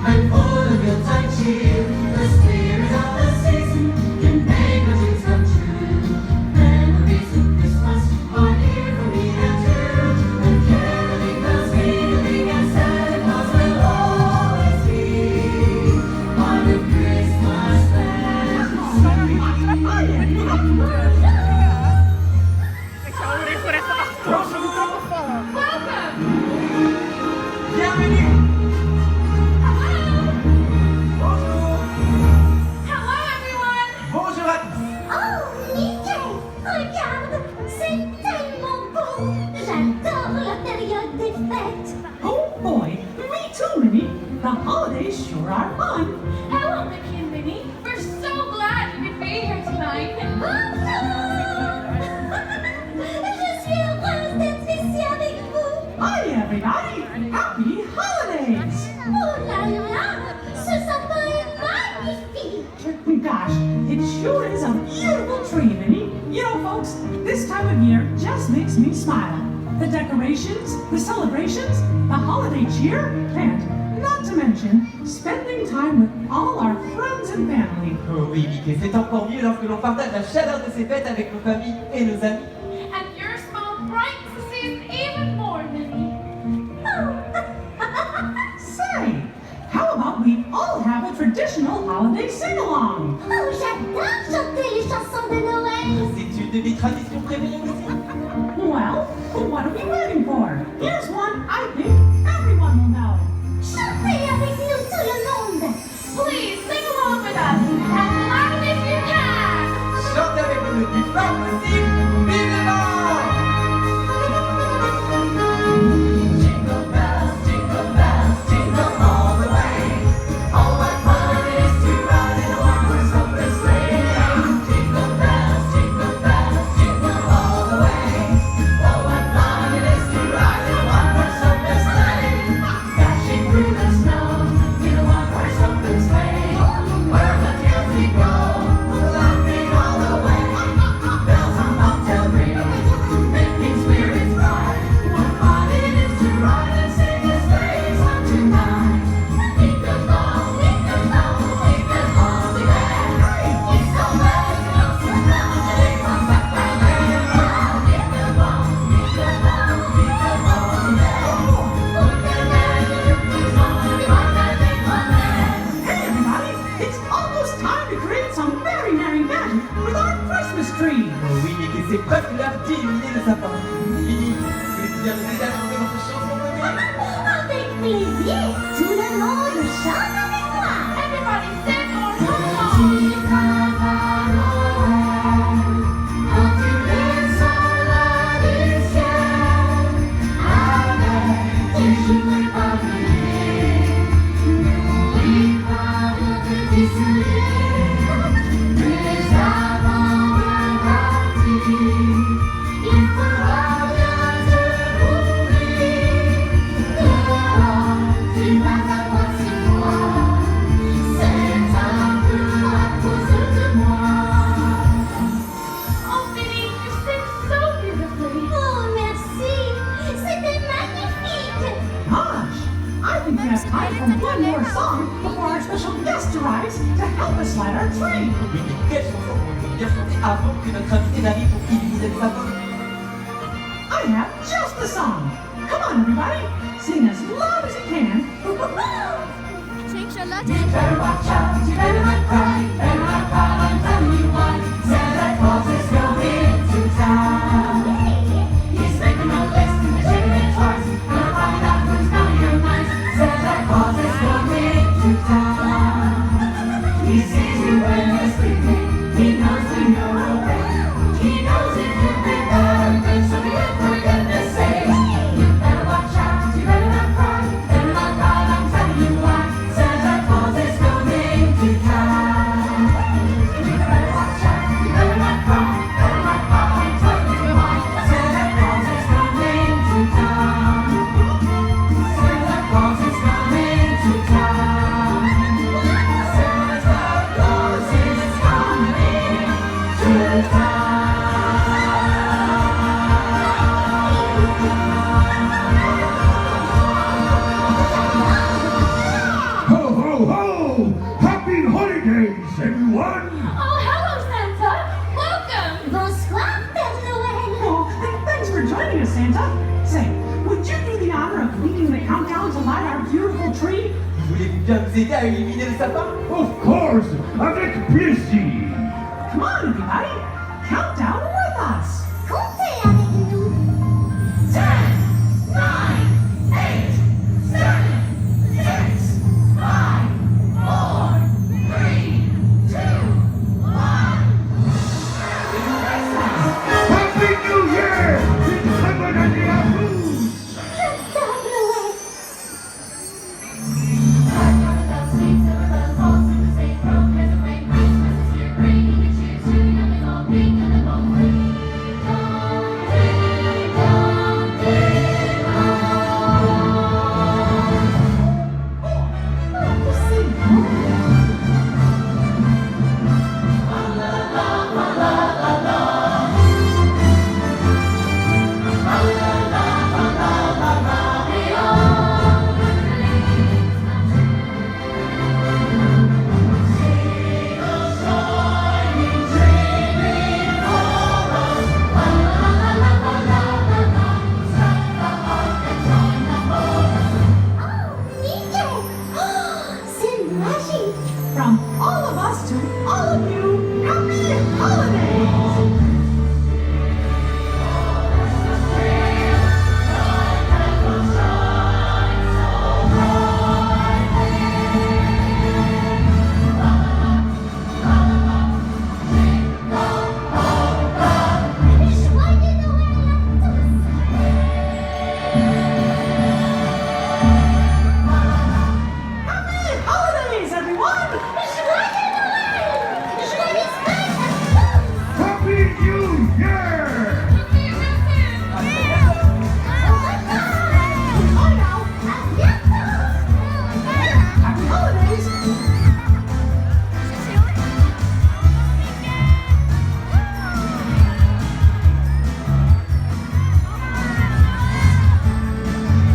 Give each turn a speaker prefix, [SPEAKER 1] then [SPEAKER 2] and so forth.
[SPEAKER 1] and full of Yuletide cheer. The spirit of the season can make our dreams come true. Memories of Christmas are here for me and you. And caroling bells ringing and Santa Claus will always be part of Christmas fantasy.
[SPEAKER 2] Bienvenue.
[SPEAKER 3] Hello, everyone!
[SPEAKER 2] Bonjour à tous.
[SPEAKER 4] Oh, Mickey, regarde, c'est tellement beau. J'adore la période des fêtes.
[SPEAKER 5] Oh boy, me too, Minnie. The holidays sure are fun.
[SPEAKER 3] Hello, Mickey and Minnie. We're so glad you could be here tonight.
[SPEAKER 4] Je suis heureuse d'être ici avec vous.
[SPEAKER 5] Hi, everybody. Happy holidays.
[SPEAKER 4] Oh là là, ce sapin est magnifique.
[SPEAKER 5] Gosh, it sure is a beautiful tree, Minnie. You know, folks, this time of year just makes me smile. The decorations, the celebrations, the holiday cheer, and not to mention spending time with all our friends and family.
[SPEAKER 2] Oh oui, Mickey, c'est encore mieux lorsque l'on partage la chaleur de ces fêtes avec nos familles et nos amis.
[SPEAKER 3] And your smile brightens the season even more, Minnie.
[SPEAKER 5] Say, how about we all have a traditional holiday sing-along?
[SPEAKER 4] Oh, j'adore chanter les chansons de Noël.
[SPEAKER 2] C'est une de mes traditions préférées aussi.
[SPEAKER 5] Well, what are we waiting for? Here's one I think everyone will know.
[SPEAKER 4] Chantez avec nous tout le monde.
[SPEAKER 3] Please sing along with us as loud as you can.
[SPEAKER 2] Chantez avec nous le plus fort possible. Vivement!
[SPEAKER 1] Jingle bells, jingle all the way. Oh, what fun it is to ride in a one-horse open sleigh. Jingle bells, jingle all the way. Oh, what fun it is to ride in a one-horse open sleigh. Dashing through the snow in a one-horse open sleigh. Where the hills we go, laughing all the way. Bells on bobtail ring, making spirits bright. What fun it is to ride and sing a sleigh song tonight. Jingle all together. Jingle bells, they come back by later on. Jingle all
[SPEAKER 5] Hey, everybody, it's almost time to create some very merry magic with our Christmas tree.
[SPEAKER 2] Oh oui, Mickey, c'est presque l'heure d'illuminer le sapin. Minnie, voulez-vous bien nous aider à chanter notre chanson préférée?
[SPEAKER 4] Avec plaisir, tout le monde chante avec moi.
[SPEAKER 3] Everybody sing or sing along. Oh, Minnie, you sing so beautifully.
[SPEAKER 4] Oh, merci. C'était magnifique.
[SPEAKER 5] Gosh, I think we have time for one more song before our special guest arrives to help us light our tree.
[SPEAKER 2] Oui, mais quelle chanson pourrions-nous bien chanter avant que notre invité n'arrive pour illuminer le sapin?
[SPEAKER 5] I have just the song. Come on, everybody, sing as loud as you can.
[SPEAKER 1] You better watch out, you better not cry, better not cry, I'm telling you why. Santa Claus is coming to town. He's making a list and checking it twice. Gonna find out who's naughty or nice. Santa Claus is coming to town. He sees you when you're sleeping. He knows when you're awake. He knows if you've been bad or good, so be good for goodness sake. You better watch out, you better not cry, better not cry, I'm telling you why. Santa Claus is coming to town.
[SPEAKER 2] bien nous aider à éliminer le sapin?
[SPEAKER 6] Of course, avec plaisir.
[SPEAKER 5] Come on, everybody. Count down with us.
[SPEAKER 4] Comptez avec nous.
[SPEAKER 1] 10, 9, 8, 7, 6, 5, 4, 3, 2, 1.
[SPEAKER 6] Happy New Year! Une très bonne année à vous!
[SPEAKER 4] J'adore Noël. Oh, que c'est beau. Oh, Mickey! Oh, c'est magique!
[SPEAKER 5] From